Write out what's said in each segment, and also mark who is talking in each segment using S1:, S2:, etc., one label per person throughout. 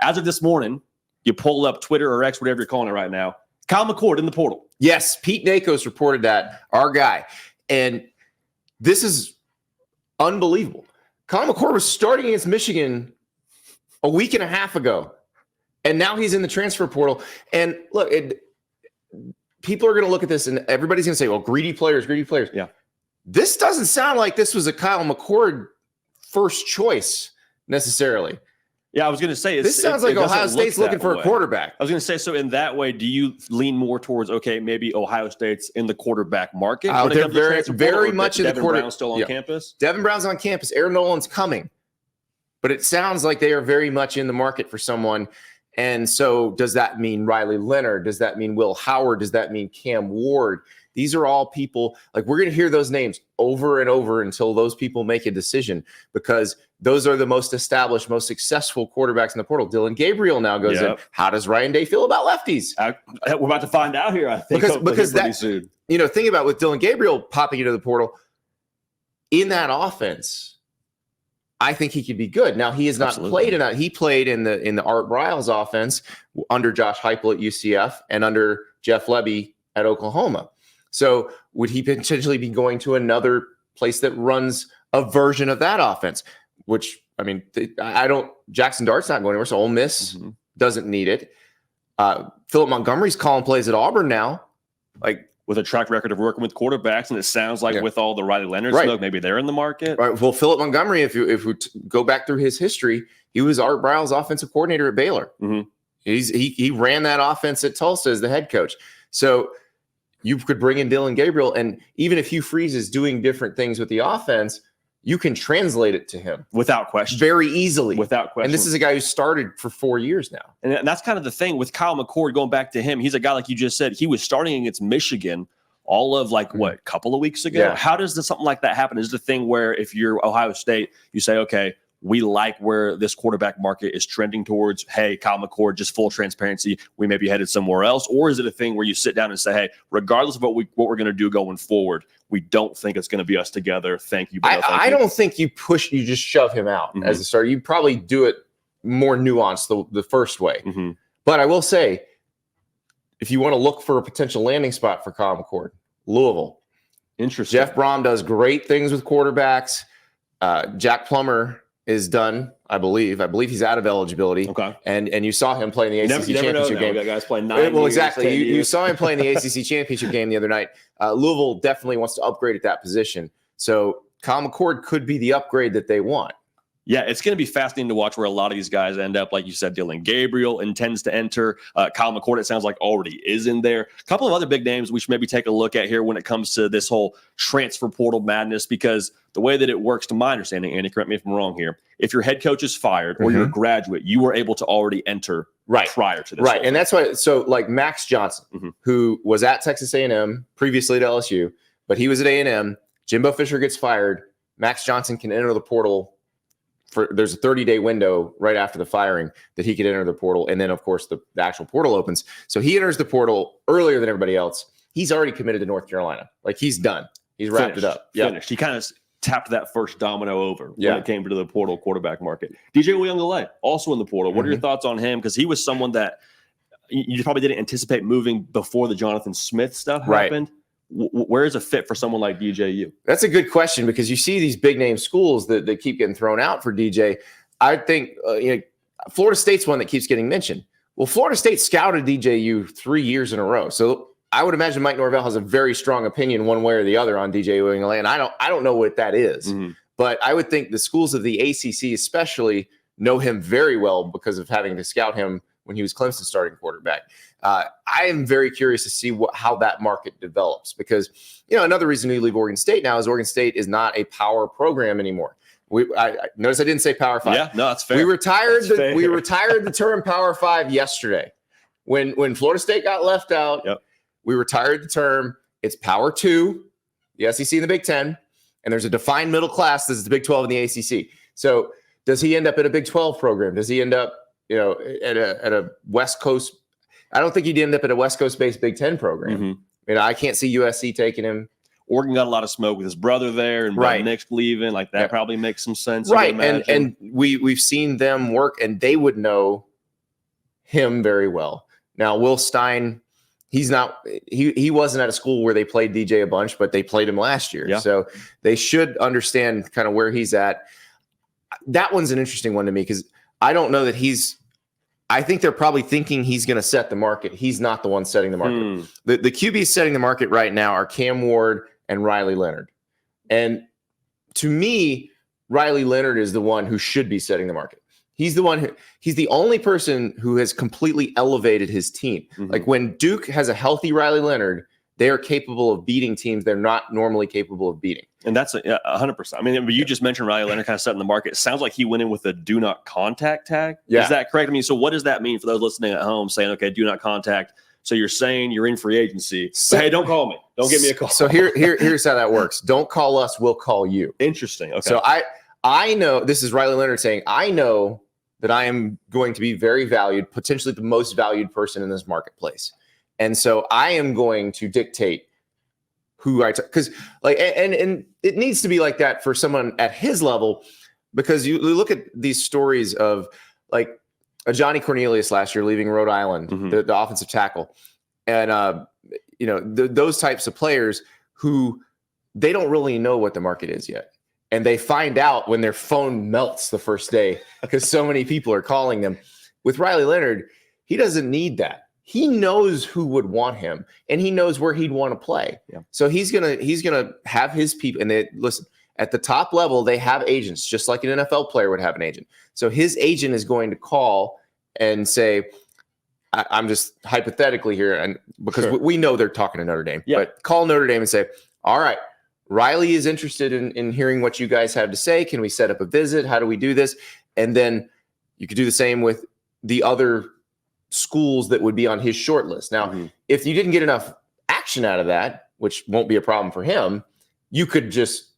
S1: As of this morning, you pull up Twitter or X, whatever you're calling it right now, Kyle McCord in the portal.
S2: Yes, Pete Nakos reported that, our guy. And this is unbelievable. Kyle McCord was starting against Michigan a week and a half ago, and now he's in the transfer portal. And look, people are going to look at this, and everybody's going to say, well, greedy players.
S1: Yeah.
S2: This doesn't sound like this was a Kyle McCord first choice necessarily.
S1: Yeah, I was going to say.
S2: This sounds like Ohio State's looking for a quarterback.
S1: I was going to say, so in that way, do you lean more towards, okay, maybe Ohio State's in the quarterback market?
S2: They're very much in the quarterback.
S1: Brown's still on campus?
S2: Devin Brown's on campus. Aaron Nolan's coming. But it sounds like they are very much in the market for someone. And so does that mean Riley Leonard? Does that mean Will Howard? Does that mean Cam Ward? These are all people, like, we're going to hear those names over and over until those people make a decision, because those are the most established, most successful quarterbacks in the portal. Dillon Gabriel now goes in. How does Ryan Day feel about lefties?
S1: We're about to find out here, I think,
S2: because
S1: pretty soon.
S2: Think about with Dillon Gabriel popping into the portal in that offense. I think he could be good. Now, he has not played in that. He played in the Art Briles offense under Josh Heupel at UCF and under Jeff Lebby at Oklahoma. So would he potentially be going to another place that runs a version of that offense? Which, I mean, Jackson Dart's not going anywhere, so Ole Miss doesn't need it. Philip Montgomery's calling plays at Auburn now. Like,
S1: with a track record of working with quarterbacks, and it sounds like with all the Riley Leonard smoke, maybe they're in the market.
S2: Right. Well, Philip Montgomery, if we go back through his history, he was Art Briles' offensive coordinator at Baylor. He ran that offense at Tulsa as the head coach. So you could bring in Dillon Gabriel, and even if Hugh Freeze is doing different things with the offense, you can translate it to him
S1: without question,
S2: very easily,
S1: without question.
S2: And this is a guy who started for 4 years now.
S1: And that's kind of the thing with Kyle McCord. Going back to him, he's a guy, like you just said, he was starting against Michigan all of a couple of weeks ago. How does something like that happen? Is the thing where if you're Ohio State, you say, okay, we like where this quarterback market is trending towards. Hey, Kyle McCord, just full transparency, we may be headed somewhere else. Or is it a thing where you sit down and say, hey, regardless of what we're going to do going forward, we don't think it's going to be us together. Thank you.
S2: I don't think you just shove him out as a starter. You probably do it more nuanced the first way. But I will say, if you want to look for a potential landing spot for Kyle McCord, Louisville.
S1: Interesting.
S2: Jeff Brom does great things with quarterbacks. Jack Plummer is done, I believe. I believe he's out of eligibility.
S1: Okay.
S2: And you saw him play in the ACC championship game.
S1: That guy's playing 9 years.
S2: Well, exactly. You saw him play in the ACC championship game the other night. Louisville definitely wants to upgrade at that position. So Kyle McCord could be the upgrade that they want.
S1: Yeah, it's going to be fascinating to watch where a lot of these guys end up. Like you said, Dillon Gabriel intends to enter. Kyle McCord, it sounds like, already is in there. A couple of other big names we should maybe take a look at here when it comes to this whole transfer portal madness, because the way that it works, to my understanding, Andy, correct me if I'm wrong here, if your head coach is fired or you're a graduate, you were able to already enter prior to this.
S2: Right, and that's why. So, like Max Johnson, who was at Texas A&M, previously at LSU, but he was at A&M. Jimbo Fisher gets fired. Max Johnson can enter the portal. There's a 30-day window right after the firing that he could enter the portal. And then, of course, the actual portal opens. So he enters the portal earlier than everybody else. He's already committed to North Carolina. Like, he's done. He's wrapped it up.
S1: Finished. He kind of tapped that first domino over when it came to the portal quarterback market. DJ Uyunglele, also in the portal. What are your thoughts on him? Because he was someone that you probably didn't anticipate moving before the Jonathan Smith stuff happened. Where is a fit for someone like DJU?
S2: That's a good question, because you see these big name schools that keep getting thrown out for DJ. I think Florida State's one that keeps getting mentioned. Well, Florida State scouted DJU 3 years in a row. So I would imagine Mike Norvell has a very strong opinion one way or the other on DJ Uyunglele, and I don't know what that is. But I would think the schools of the ACC especially know him very well because of having to scout him when he was Clemson's starting quarterback. I am very curious to see how that market develops, because another reason we leave Oregon State now is Oregon State is not a power program anymore. I notice I didn't say Power 5.
S1: Yeah, no, that's fair.
S2: We retired the term Power 5 yesterday. When Florida State got left out, we retired the term. It's Power 2, the SEC and the Big Ten, and there's a defined middle class. This is the Big 12 and the ACC. So does he end up at a Big 12 program? Does he end up at a West Coast? I don't think he'd end up at a West Coast-based Big Ten program. I can't see USC taking him.
S1: Oregon got a lot of smoke with his brother there, and Nick's leaving. Like, that probably makes some sense.
S2: Right, and we've seen them work, and they would know him very well. Now, Will Stein, he wasn't at a school where they played DJ a bunch, but they played him last year.
S1: Yeah.
S2: So they should understand kind of where he's at. That one's an interesting one to me because I don't know that I think they're probably thinking he's going to set the market. He's not the one setting the market. The QBs setting the market right now are Cam Ward and Riley Leonard. And to me, Riley Leonard is the one who should be setting the market. He's the only person who has completely elevated his team. Like when Duke has a healthy Riley Leonard, they are capable of beating teams they're not normally capable of beating. And
S1: that's 100%. I mean, you just mentioned Riley Leonard kind of setting the market. It sounds like he went in with a do not contact tag. Yeah. Is that correct? I mean, so what does that mean for those listening at home saying, okay, do not contact? So you're saying you're in free agency. So, hey, don't call me. Don't give me a call.
S2: So here's how that works. Don't call us. We'll call you.
S1: Interesting. Okay.
S2: So I know, this is Riley Leonard saying, I know that I am going to be very valued, potentially the most valued person in this marketplace. And so I am going to dictate who because and it needs to be like that for someone at his level, because you look at these stories of like a Johnny Cornelius last year leaving Rhode Island, the offensive tackle, and those types of players who they don't really know what the market is yet. And they find out when their phone melts the first day because so many people are calling them. With Riley Leonard, he doesn't need that. He knows who would want him, and he knows where he'd want to play. Yeah. So he's gonna have his people. And they listen at the top level. They have agents, just like an NFL player would have an agent. So his agent is going to call and say, "I'm just hypothetically here, and because we know they're talking to Notre Dame, but call Notre Dame and say, all right, Riley is interested in hearing what you guys have to say. Can we set up a visit? How do we do this?" And then you could do the same with the other schools that would be on his short list. Now, if you didn't get enough action out of that, which won't be a problem for him, you could just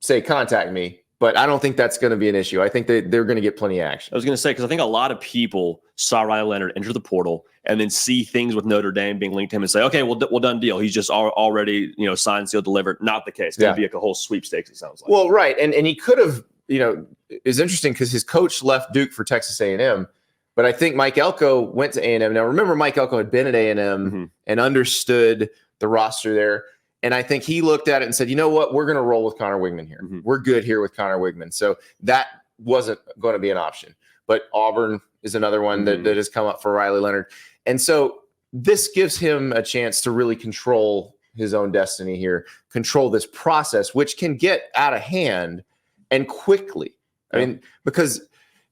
S2: say, contact me. But I don't think that's going to be an issue. I think that they're going to get plenty of action.
S1: I was going to say, because I think a lot of people saw Riley Leonard enter the portal and then see things with Notre Dame being linked to him and say, okay, well done deal. He's just already, signed, sealed, delivered. Not the case. It's going to be a whole sweepstakes, it sounds like.
S2: Well, right. And he could have, it's interesting because his coach left Duke for Texas A&M. But I think Mike Elko went to A&M. Now, remember, Mike Elko had been at A&M and understood the roster there. And I think he looked at it and said, you know what? We're going to roll with Connor Wigman here. We're good here with Connor Wigman. So that wasn't going to be an option. But Auburn is another one that has come up for Riley Leonard. And so this gives him a chance to really control his own destiny here, control this process, which can get out of hand and quickly. I mean, because,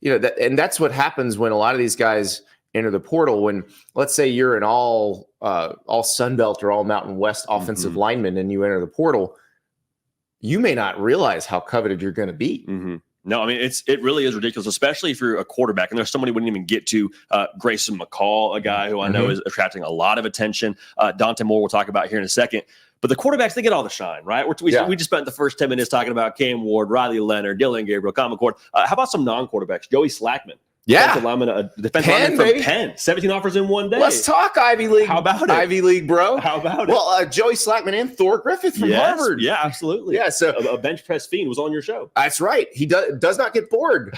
S2: and that's what happens when a lot of these guys enter the portal. When, let's say, you're an all Sun Belt or all Mountain West offensive lineman and you enter the portal, you may not realize how coveted you're going to be.
S1: No, I mean, it really is ridiculous, especially if you're a quarterback. And there's somebody we didn't even get to, Grayson McCall, a guy who I know is attracting a lot of attention. Dante Moore we'll talk about here in a second. But the quarterbacks, they get all the shine, right? We just spent the first 10 minutes talking about Cam Ward, Riley Leonard, Dillon Gabriel, McCord. How about some non-quarterbacks? Joey Slackman.
S2: Yeah.
S1: Defensive lineman from Penn. 17 offers in one day.
S2: Let's talk Ivy League.
S1: How about it?
S2: Ivy League, bro.
S1: How about it?
S2: Well, Joey Slackman and Thor Griffith from Harvard.
S1: Yeah, absolutely.
S2: Yeah, so
S1: a bench press fiend was on your show.
S2: That's right. He does not get bored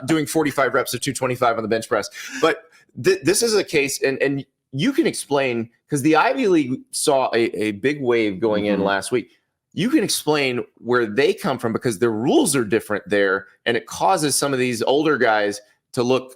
S2: doing 45 reps of 225 on the bench press. But this is a case, and you can explain, because the Ivy League saw a big wave going in last week. You can explain where they come from because the rules are different there, and it causes some of these older guys to look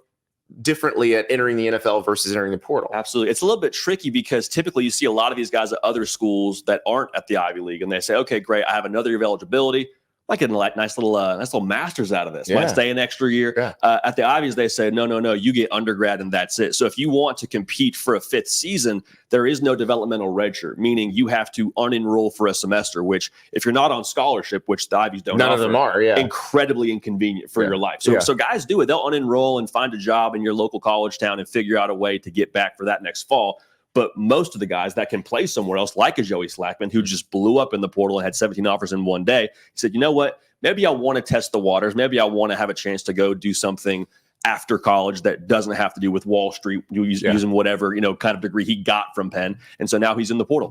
S2: differently at entering the NFL versus entering the portal.
S1: Absolutely. It's a little bit tricky because typically you see a lot of these guys at other schools that aren't at the Ivy League, and they say, okay, great, I have another year of eligibility. I might get a nice little masters out of this. Might stay an extra year. Yeah. At the Ivies, they say, no, you get undergrad and that's it. So if you want to compete for a fifth season, there is no developmental redshirt, meaning you have to unenroll for a semester, which if you're not on scholarship, which the Ivies don't
S2: None of them are,
S1: incredibly inconvenient for your life. So guys do it. They'll unenroll and find a job in your local college town and figure out a way to get back for that next fall. But most of the guys that can play somewhere else, like a Joey Slackman, who just blew up in the portal and had 17 offers in one day, he said, you know what? Maybe I want to test the waters. Maybe I want to have a chance to go do something after college that doesn't have to do with Wall Street, using whatever, kind of degree he got from Penn. And so now he's in the portal.